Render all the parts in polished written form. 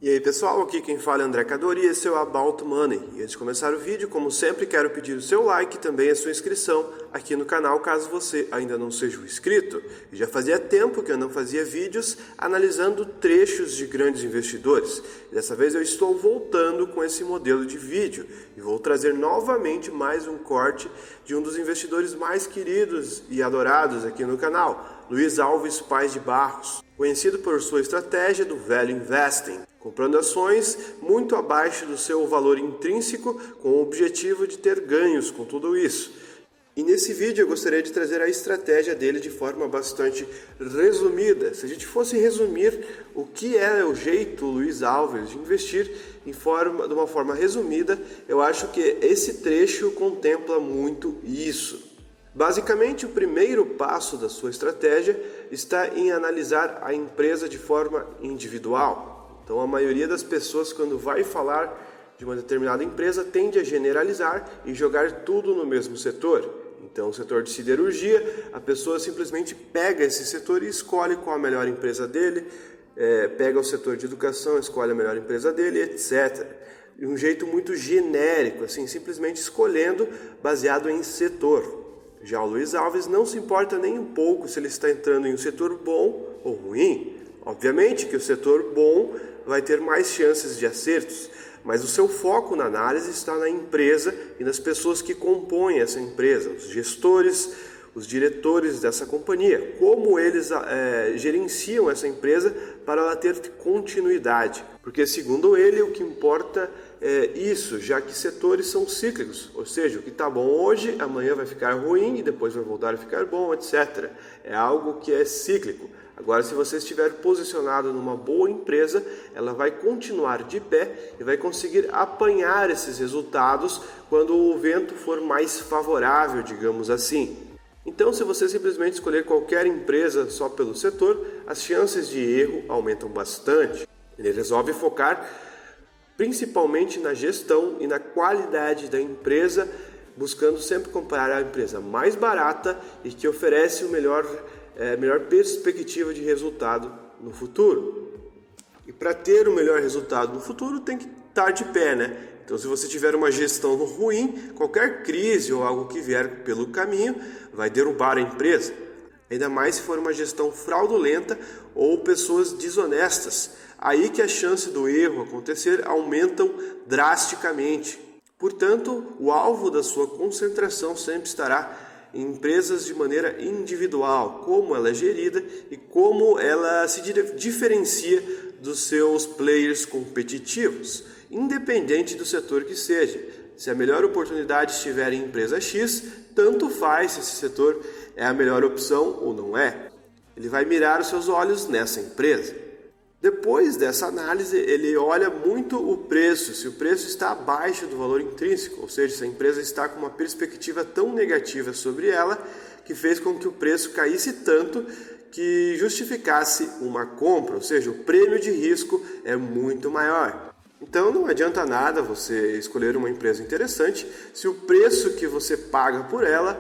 E aí pessoal, aqui quem fala é André Cadori, esse é o About Money. E antes de começar o vídeo, como sempre, quero pedir o seu like e também a sua inscrição aqui no canal, caso você ainda não seja um inscrito. E já fazia tempo que eu não fazia vídeos analisando trechos de grandes investidores. E dessa vez eu estou voltando com esse modelo de vídeo e vou trazer novamente mais um corte de um dos investidores mais queridos e adorados aqui no canal, Luiz Alves Paes de Barros, conhecido por sua estratégia do Value Investing, comprando ações muito abaixo do seu valor intrínseco com o objetivo de ter ganhos com tudo isso. E nesse vídeo eu gostaria de trazer a estratégia dele de forma bastante resumida. Se a gente fosse resumir o que é o jeito Luiz Alves de investir de uma forma resumida, eu acho que esse trecho contempla muito isso. Basicamente, o primeiro passo da sua estratégia está em analisar a empresa de forma individual. Então, a maioria das pessoas, quando vai falar de uma determinada empresa, tende a generalizar e jogar tudo no mesmo setor. Então, o setor de siderurgia, a pessoa simplesmente pega esse setor e escolhe qual a melhor empresa dele, pega o setor de educação, escolhe a melhor empresa dele, etc. De um jeito muito genérico, assim, simplesmente escolhendo baseado em setor. Já o Luiz Alves não se importa nem um pouco se ele está entrando em um setor bom ou ruim. Obviamente que o setor bom vai ter mais chances de acertos, mas o seu foco na análise está na empresa e nas pessoas que compõem essa empresa, os gestores, os diretores dessa companhia, como eles gerenciam essa empresa para ela ter continuidade. Porque, segundo ele, o que importa é isso, já que setores são cíclicos, ou seja, o que está bom hoje, amanhã vai ficar ruim e depois vai voltar a ficar bom, etc. É algo que é cíclico. Agora, se você estiver posicionado numa boa empresa, ela vai continuar de pé e vai conseguir apanhar esses resultados quando o vento for mais favorável, digamos assim. Então, se você simplesmente escolher qualquer empresa só pelo setor, as chances de erro aumentam bastante. Ele resolve focar principalmente na gestão e na qualidade da empresa, buscando sempre comprar a empresa mais barata e que oferece melhor perspectiva de resultado no futuro. E para ter o melhor resultado no futuro tem que estar de pé, né? Então, se você tiver uma gestão ruim, qualquer crise ou algo que vier pelo caminho vai derrubar a empresa. Ainda mais se for uma gestão fraudulenta ou pessoas desonestas. Aí que a chance do erro acontecer aumentam drasticamente. Portanto, o alvo da sua concentração sempre estará em empresas de maneira individual, como ela é gerida e como ela se diferencia dos seus players competitivos, independente do setor que seja. Se a melhor oportunidade estiver em empresa X, tanto faz se esse setor é a melhor opção ou não é. Ele vai mirar os seus olhos nessa empresa. Depois dessa análise, ele olha muito o preço, se o preço está abaixo do valor intrínseco, ou seja, se a empresa está com uma perspectiva tão negativa sobre ela que fez com que o preço caísse tanto que justificasse uma compra, ou seja, o prêmio de risco é muito maior. Então não adianta nada você escolher uma empresa interessante se o preço que você paga por ela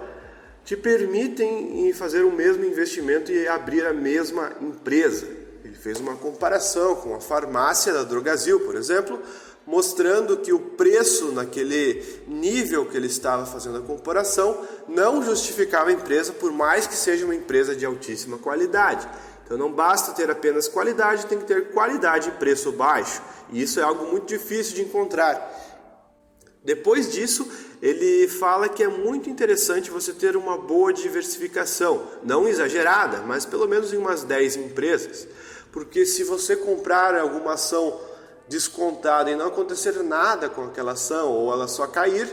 te permitem fazer o mesmo investimento e abrir a mesma empresa. Ele fez uma comparação com a farmácia da Drogasil, por exemplo, mostrando que o preço naquele nível que ele estava fazendo a comparação não justificava a empresa, por mais que seja uma empresa de altíssima qualidade. Então não basta ter apenas qualidade, tem que ter qualidade e preço baixo. E isso é algo muito difícil de encontrar. Depois disso, ele fala que é muito interessante você ter uma boa diversificação, não exagerada, mas pelo menos em umas 10 empresas. Porque se você comprar alguma ação descontada e não acontecer nada com aquela ação, ou ela só cair,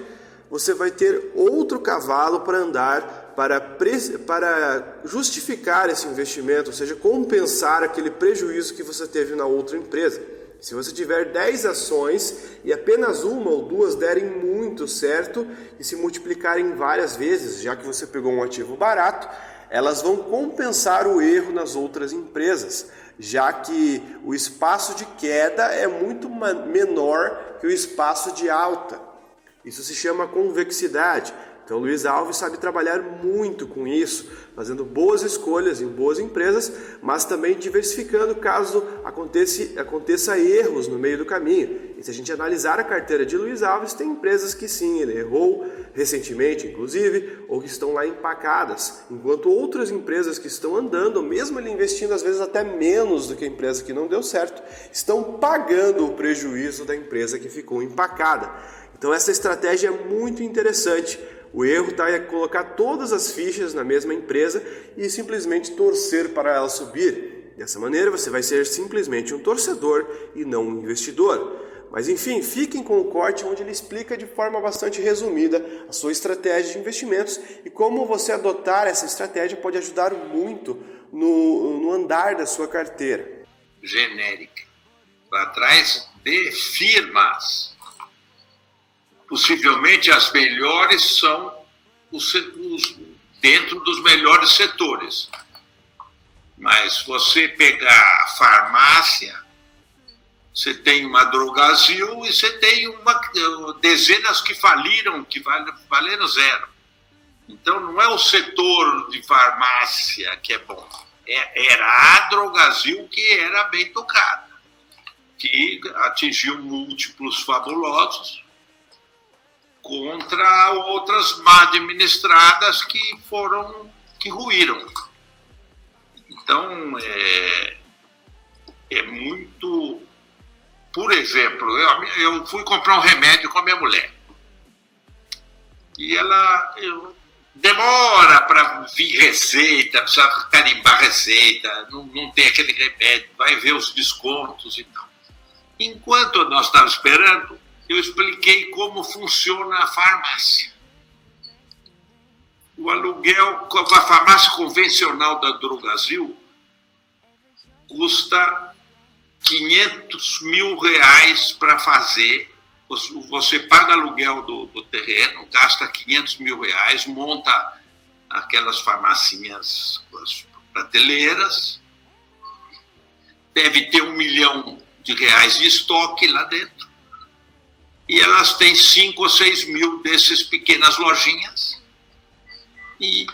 você vai ter outro cavalo para andar para justificar esse investimento, ou seja, compensar aquele prejuízo que você teve na outra empresa. Se você tiver 10 ações e apenas uma ou duas derem muito certo e se multiplicarem várias vezes, já que você pegou um ativo barato, elas vão compensar o erro nas outras empresas, já que o espaço de queda é muito menor que o espaço de alta. Isso se chama convexidade. Então, o Luiz Alves sabe trabalhar muito com isso, fazendo boas escolhas em boas empresas, mas também diversificando caso aconteça erros no meio do caminho. E se a gente analisar a carteira de Luiz Alves, tem empresas que sim, ele errou recentemente, inclusive, ou que estão lá empacadas, enquanto outras empresas que estão andando, mesmo ele investindo às vezes até menos do que a empresa que não deu certo, estão pagando o prejuízo da empresa que ficou empacada. Então essa estratégia é muito interessante. O erro está em colocar todas as fichas na mesma empresa e simplesmente torcer para ela subir. Dessa maneira você vai ser simplesmente um torcedor e não um investidor. Mas enfim, fiquem com o corte onde ele explica de forma bastante resumida a sua estratégia de investimentos e como você adotar essa estratégia pode ajudar muito no andar da sua carteira. Genérica, atrás de firmas. Possivelmente as melhores são dentro dos melhores setores. Mas você pegar a farmácia, você tem uma Drogasil e você tem dezenas que faliram, que valeram zero. Então não é o setor de farmácia que é bom. Era a Drogasil que era bem tocada, que atingiu múltiplos fabulosos, contra outras mal administradas que ruíram. Então, é muito... Por exemplo, eu fui comprar um remédio com a minha mulher. E ela demora para vir receita, precisa carimbar receita, não tem aquele remédio, vai ver os descontos e tal. Enquanto nós estávamos esperando, eu expliquei como funciona a farmácia. O aluguel, a farmácia convencional da Drogasil custa R$500 mil para fazer. Você paga aluguel do terreno, gasta R$500 mil, monta aquelas farmacinhas, as prateleiras, deve ter R$1 milhão de estoque lá dentro. E elas têm 5 ou 6 mil dessas pequenas lojinhas. E,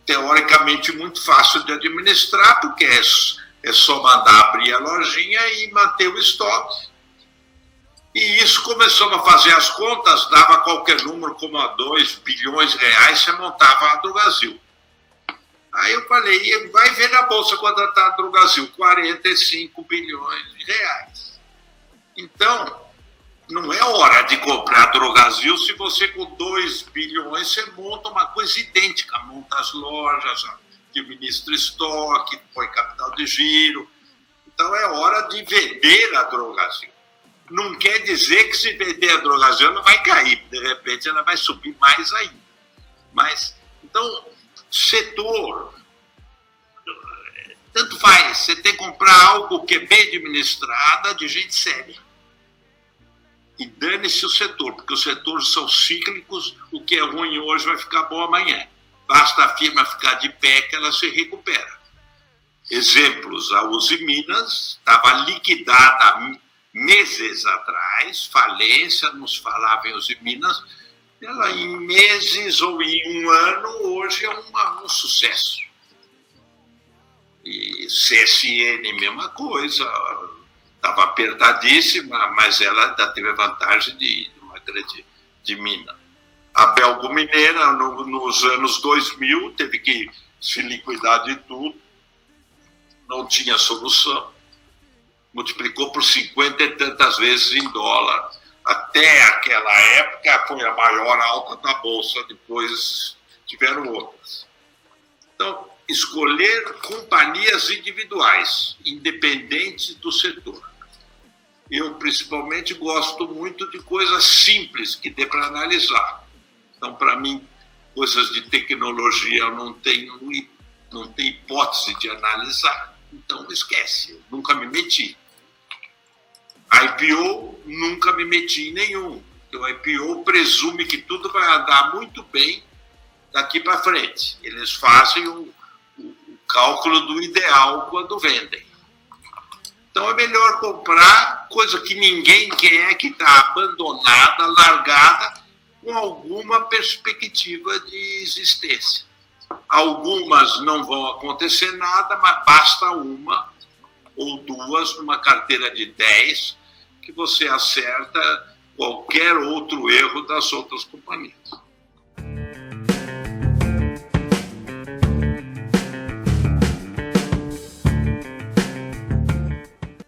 teoricamente, muito fácil de administrar, porque é só mandar abrir a lojinha e manter o estoque. E isso começamos a fazer as contas, dava qualquer número, como a R$2 bilhões, você montava a Drogasil. Aí eu falei, vai ver na bolsa quando está a Drogasil, R$45 bilhões. Então, não é hora de comprar a Drogasil se você com 2 bilhões você monta uma coisa idêntica, monta as lojas, administra estoque, põe capital de giro. Então é hora de vender a Drogasil. Não quer dizer que se vender a Drogasil ela vai cair, de repente ela vai subir mais ainda. Mas, então, setor, tanto faz, você tem que comprar algo que é bem administrado, de gente séria. E dane-se o setor, porque os setores são cíclicos, o que é ruim hoje vai ficar bom amanhã. Basta a firma ficar de pé que ela se recupera. Exemplos, a Uzi Minas estava liquidada meses atrás, falência, nos falava em Uzi Minas, ela em meses ou em um ano, hoje é um sucesso. E CSN, mesma coisa, estava apertadíssima, mas ela ainda teve a vantagem de uma grande mina. A Belgo Mineira, nos anos 2000, teve que se liquidar de tudo, não tinha solução, multiplicou por 50 e tantas vezes em dólar. Até aquela época foi a maior alta da Bolsa, depois tiveram outras. Então, escolher companhias individuais, independentes do setor. Eu, principalmente, gosto muito de coisas simples que dê para analisar. Então, para mim, coisas de tecnologia eu não tenho hipótese de analisar. Então, esquece, eu nunca me meti. IPO, nunca me meti em nenhum. O IPO presume que tudo vai andar muito bem daqui para frente. Eles fazem o cálculo do ideal quando vendem. Então é melhor comprar coisa que ninguém quer, que está abandonada, largada, com alguma perspectiva de existência. Algumas não vão acontecer nada, mas basta uma ou duas numa carteira de 10 que você acerta qualquer outro erro das outras companhias.